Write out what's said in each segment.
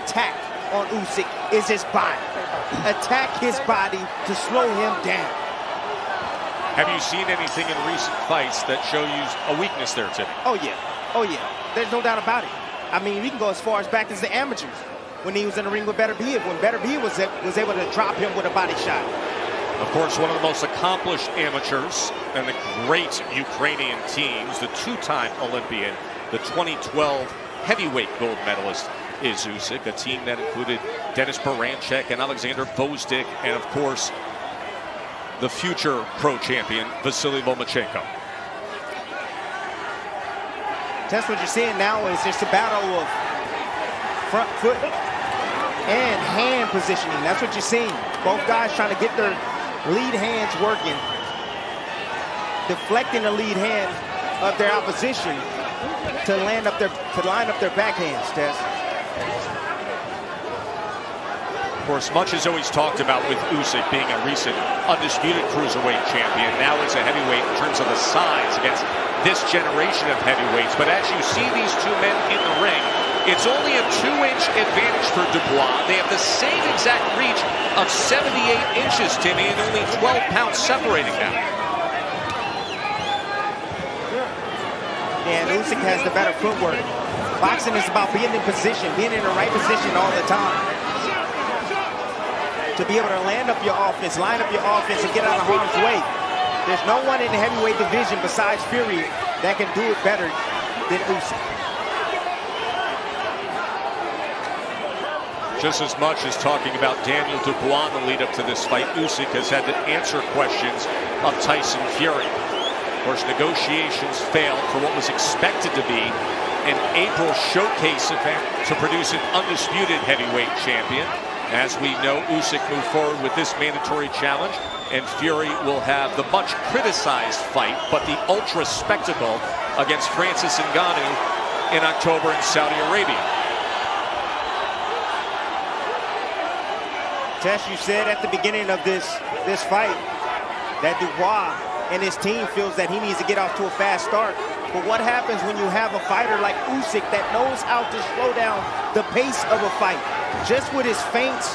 attack on Usyk is his body. Attack his body to slow him down. Have you seen anything in recent fights that show you a weakness there, Tim? Oh yeah, oh yeah. There's no doubt about it. I mean, we can go as far as back as the amateurs when he was in the ring with Beterbiev, when Beterbiev was able to drop him with a body shot. Of course, one of the most accomplished amateurs and the great Ukrainian teams, the two-time Olympian, the 2012 heavyweight gold medalist is Usyk, a team that included Denis Baranchek and Alexander Gvozdyk, and of course, the future pro champion, Vasily Lomachenko. That's what you're seeing now is just a battle of front foot and hand positioning. That's what you're seeing. Both guys trying to get their lead hands working, deflecting the lead hand of their opposition to line up their backhands, Tess. Of course, much is always talked about with Usyk being a recent undisputed cruiserweight champion. Now it's a heavyweight in terms of the size against this generation of heavyweights. But as you see these two men in the ring, it's only a 2-inch advantage for Dubois. They have the same exact reach of 78 inches, Timmy, and only 12 pounds separating them. And Usyk has the better footwork. Boxing is about being in position, being in the right position all the time. To be able to land up your offense, line up your offense, and get out of harm's way. There's no one in the heavyweight division besides Fury that can do it better than Usyk. Just as much as talking about Daniel Dubois in the lead up to this fight, Usyk has had to answer questions of Tyson Fury. Of course, negotiations failed for what was expected to be an April showcase event to produce an undisputed heavyweight champion. As we know, Usyk moved forward with this mandatory challenge, and Fury will have the much criticized fight, but the ultra spectacle against Francis Ngannou in October in Saudi Arabia. Tess, you said at the beginning of this fight that Dubois and his team feels that he needs to get off to a fast start. But what happens when you have a fighter like Usyk that knows how to slow down the pace of a fight? Just with his feints,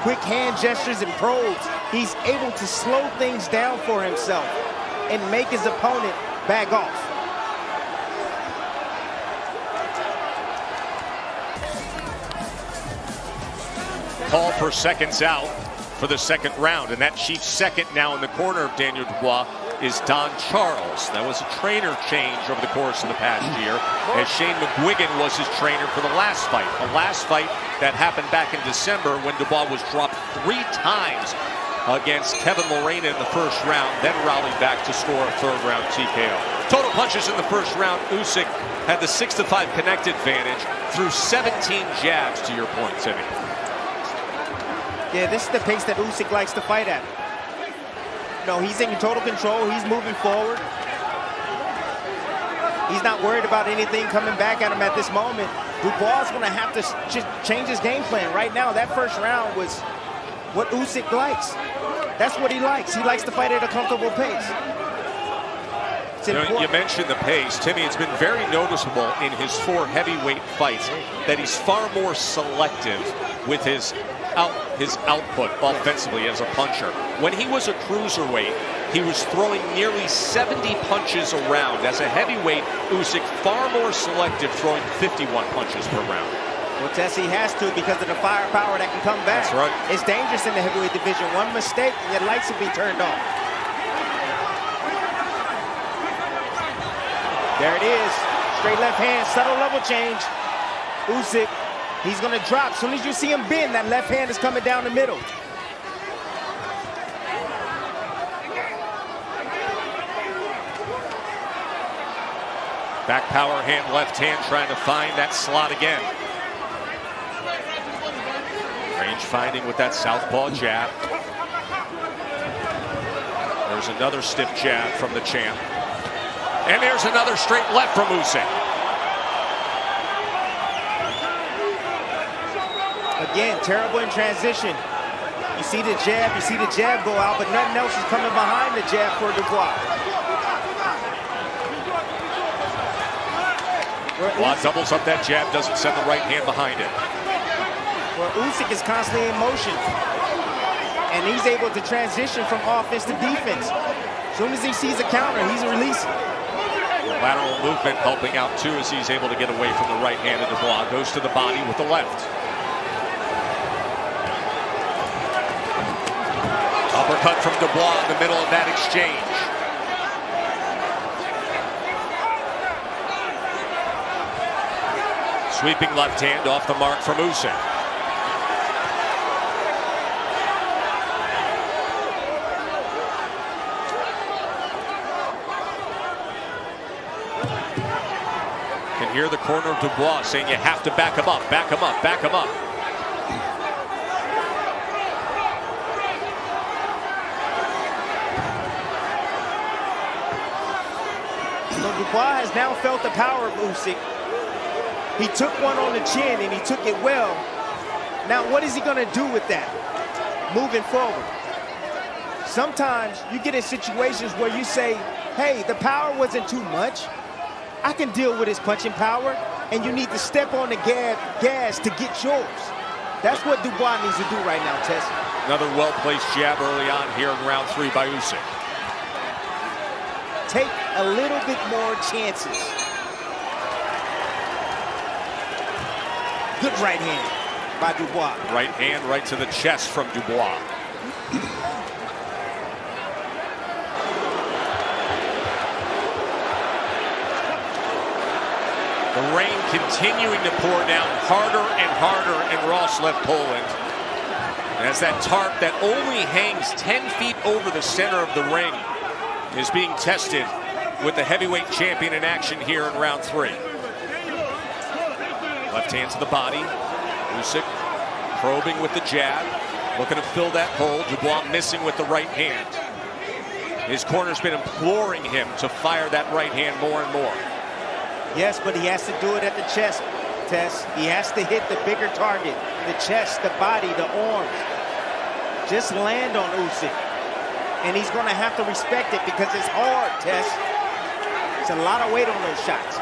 quick hand gestures, and probes, he's able to slow things down for himself and make his opponent back off. Call for seconds out for the second round, and that chief second now in the corner of Daniel Dubois is Don Charles. That was a trainer change over the course of the past year, as Shane McGuigan was his trainer for the last fight. A last fight that happened back in December when Dubois was dropped 3 times against Kevin Lorena in the first round, then rallied back to score a third-round TKO. Total punches in the first round, Usyk had the 6-5 connect advantage through 17 jabs, to your point, Timmy. Yeah, this is the pace that Usyk likes to fight at. No, he's in total control. He's moving forward. He's not worried about anything coming back at him at this moment. Dubois is going to have to just change his game plan. Right now, that first round was what Usyk likes. That's what he likes. He likes to fight at a comfortable pace. You mentioned the pace. Timmy, it's been very noticeable in his 4 heavyweight fights that he's far more selective with his output offensively as a puncher. When he was a cruiserweight, he was throwing nearly 70 punches a round. As a heavyweight, Usyk far more selective, throwing 51 punches per round. Well, Tess, he has to because of the firepower that can come back. That's right. It's dangerous in the heavyweight division. One mistake and your lights will be turned off. There it is. Straight left hand, subtle level change. Usyk, he's going to drop. As soon as you see him bend, that left hand is coming down the middle. Back power hand, left hand, trying to find that slot again. Range finding with that southpaw jab. There's another stiff jab from the champ. And there's another straight left from Usyk. Again, terrible in transition. You see the jab go out, but nothing else is coming behind the jab for Dubois. Dubois doubles up that jab, doesn't send the right hand behind it. where Usyk is constantly in motion. And he's able to transition from offense to defense. As soon as he sees a counter, he's releasing. Lateral movement helping out too as he's able to get away from the right hand of Dubois. Goes to the body with the left. Uppercut from Dubois in the middle of that exchange. Sweeping left hand off the mark from Usyk. Can hear the corner of Dubois saying you have to back him up, back him up, back him up. So Dubois has now felt the power of Usyk. He took one on the chin and he took it well. Now what is he going to do with that moving forward? Sometimes you get in situations where you say, hey, the power wasn't too much. I can deal with his punching power, and you need to step on the gas to get yours. That's what Dubois needs to do right now, Tess. Another well-placed jab early on here in round 3 by Usyk. Take a little bit more chances. Good right hand by Dubois. Right hand right to the chest from Dubois. The rain continuing to pour down harder and harder in Wrocław, Poland. As that tarp that only hangs 10 feet over the center of the ring is being tested with the heavyweight champion in action here in round 3. Left hand to the body. Usyk probing with the jab, looking to fill that hole. Dubois missing with the right hand. His corner's been imploring him to fire that right hand more and more. Yes, but he has to do it at the chest, Tess. He has to hit the bigger target. The chest, the body, the arms. Just land on Usyk. And he's going to have to respect it because it's hard, Tess. It's a lot of weight on those shots.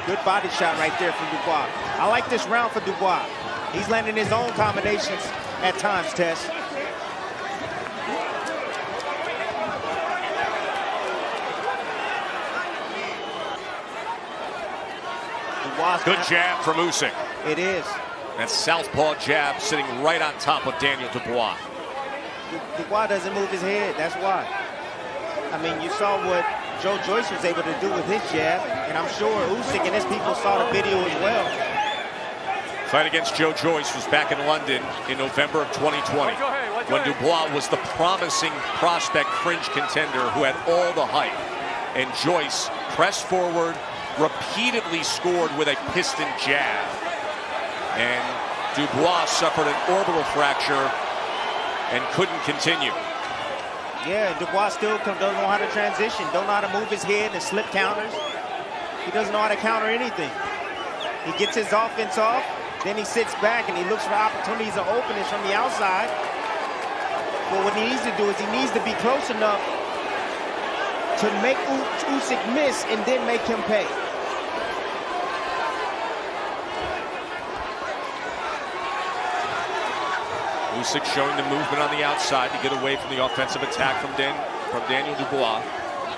Good body shot right there from Dubois. I like this round for Dubois. He's landing his own combinations at times, Tess. Good jab from Usyk. It is. That southpaw jab sitting right on top of Daniel Dubois. Dubois doesn't move his head, that's why. I mean, you saw what Joe Joyce was able to do with his jab, and I'm sure Usyk and his people saw the video as well. Fight against Joe Joyce was back in London in November of 2020 when Dubois was the promising prospect fringe contender who had all the hype. And Joyce pressed forward, repeatedly scored with a piston jab. And Dubois suffered an orbital fracture and couldn't continue. Yeah, Dubois still doesn't know how to transition, don't know how to move his head and slip counters. He doesn't know how to counter anything. He gets his offense off, then he sits back and he looks for opportunities or openings from the outside. But what he needs to do is he needs to be close enough to make Usyk miss and then make him pay. Usyk showing the movement on the outside to get away from the offensive attack from Daniel Dubois,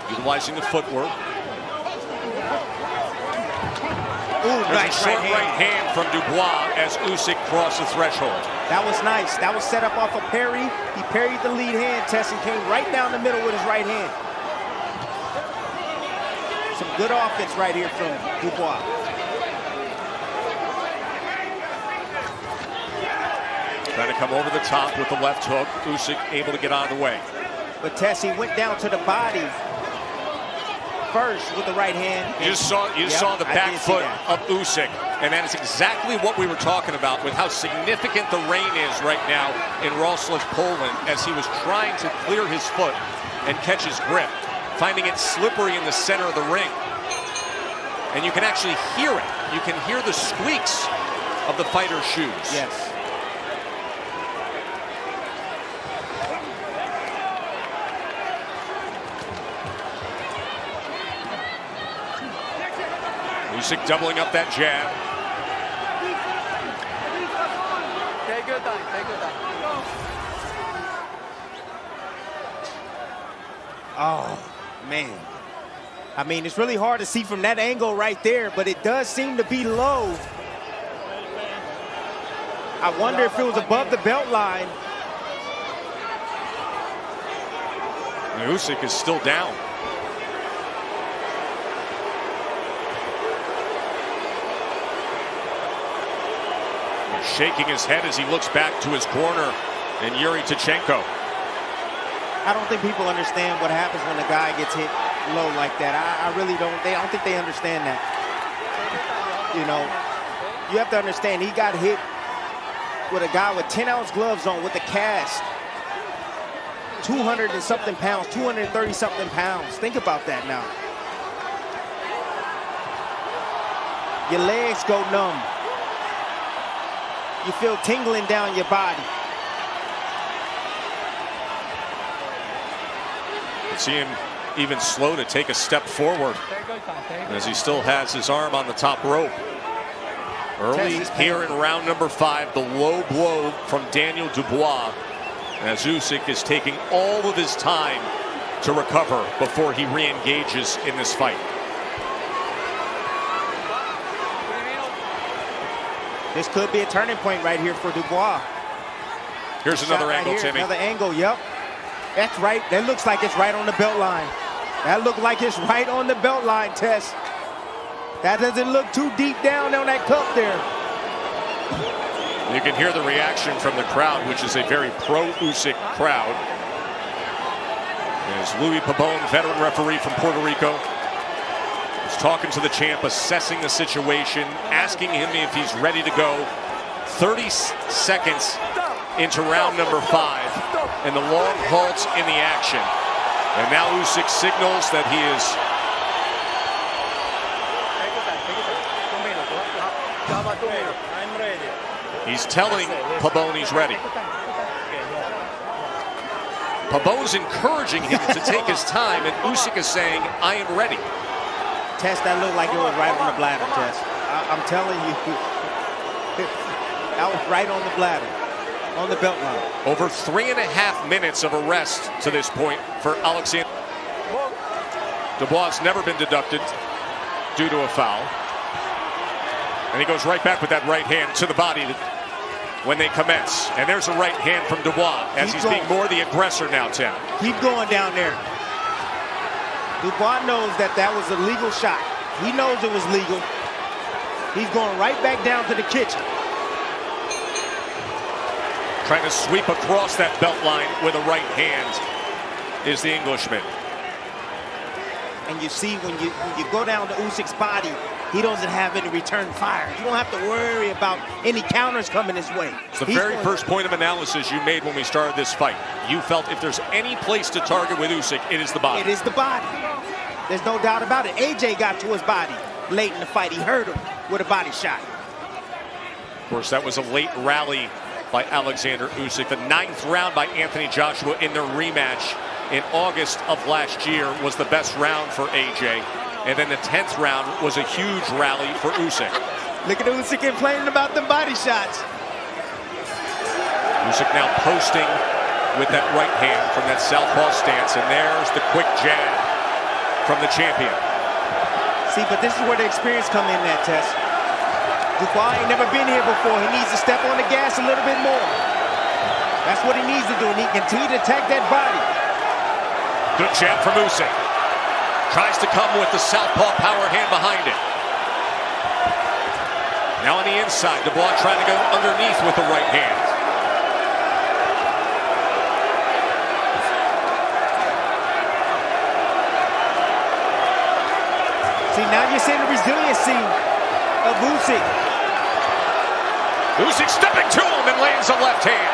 utilizing the footwork. There's a short right hand from Dubois as Usyk crossed the threshold. That was nice. That was set up off a parry. He parried the lead hand, Tess, and came right down the middle with his right hand. Some good offense right here from Dubois. Trying to come over the top with the left hook. Usyk able to get out of the way. But Tess, he went down to the body first with the right hand. You saw the back foot of Usyk, and that is exactly what we were talking about with how significant the rain is right now in Wrocław, Poland, as he was trying to clear his foot and catch his grip, finding it slippery in the center of the ring. And you can actually hear it. You can hear the squeaks of the fighter's shoes. Yes. Usyk doubling up that jab. Take your time, take your time. Oh, man. I mean, it's really hard to see from that angle right there, but it does seem to be low. I wonder if it was above the belt line. Usyk is still down. He's shaking his head as he looks back to his corner and Yuri Tachenko. I don't think people understand what happens when a guy gets hit low like that. I really don't. I don't think they understand that. You know, you have to understand he got hit with a guy with 10-ounce gloves on with a cast. 200 and something pounds, 230 something pounds. Think about that now. Your legs go numb. You feel tingling down your body. See him even slow to take a step forward as he still has his arm on the top rope. Early here in round number 5, the low blow from Daniel Dubois as Usyk is taking all of his time to recover before he re-engages in this fight. This could be a turning point right here for Dubois. Here's another angle, Timmy. Another angle, yep. That's right. That looks like it's right on the belt line. That looks like it's right on the belt line, Tess. That doesn't look too deep down on that cup there. You can hear the reaction from the crowd, which is a very pro-Usyk crowd. As Louis Pabon, veteran referee from Puerto Rico, is talking to the champ, assessing the situation, asking him if he's ready to go. 30 seconds into round number 5, and the long halt in the action. And now Usyk signals that he is He's telling Pabon he's ready. Pabon's encouraging him to take his time, and Usyk is saying, I am ready. Tess, that looked like it was right on the bladder, Tess. I'm telling you, that was right on the bladder, on the belt line. Over 3.5 minutes of a rest to this point for Alexander. Dubois never been deducted due to a foul. And he goes right back with that right hand to the body when they commence. And there's a right hand from Dubois as he's being more the aggressor now, Tim. Keep going down there. Dubois knows that that was a legal shot. He knows it was legal. He's going right back down to the kitchen. Trying to sweep across that belt line with a right hand is the Englishman. And you see when you go down to Usyk's body, he doesn't have any return fire. You don't have to worry about any counters coming his way. It's the very first point of analysis you made when we started this fight. You felt if there's any place to target with Usyk, it is the body. It is the body. There's no doubt about it. AJ got to his body late in the fight. He hurt him with a body shot. Of course, that was a late rally by Alexander Usyk. The 9th round by Anthony Joshua in their rematch in August of last year was the best round for AJ. And then the 10th round was a huge rally for Usyk. Look at Usyk complaining about the body shots. Usyk now posting with that right hand from that southpaw stance. And there's the quick jab from the champion. See, but this is where the experience come in that Tess. Dubois ain't never been here before. He needs to step on the gas a little bit more. That's what he needs to do, and he continue to attack that body. Good jab from Usyk. Tries to come with the southpaw power hand behind it. Now on the inside, Dubois trying to go underneath with the right hand. See, now you're seeing the resiliency of Usyk. Usyk stepping to him and lands a left hand.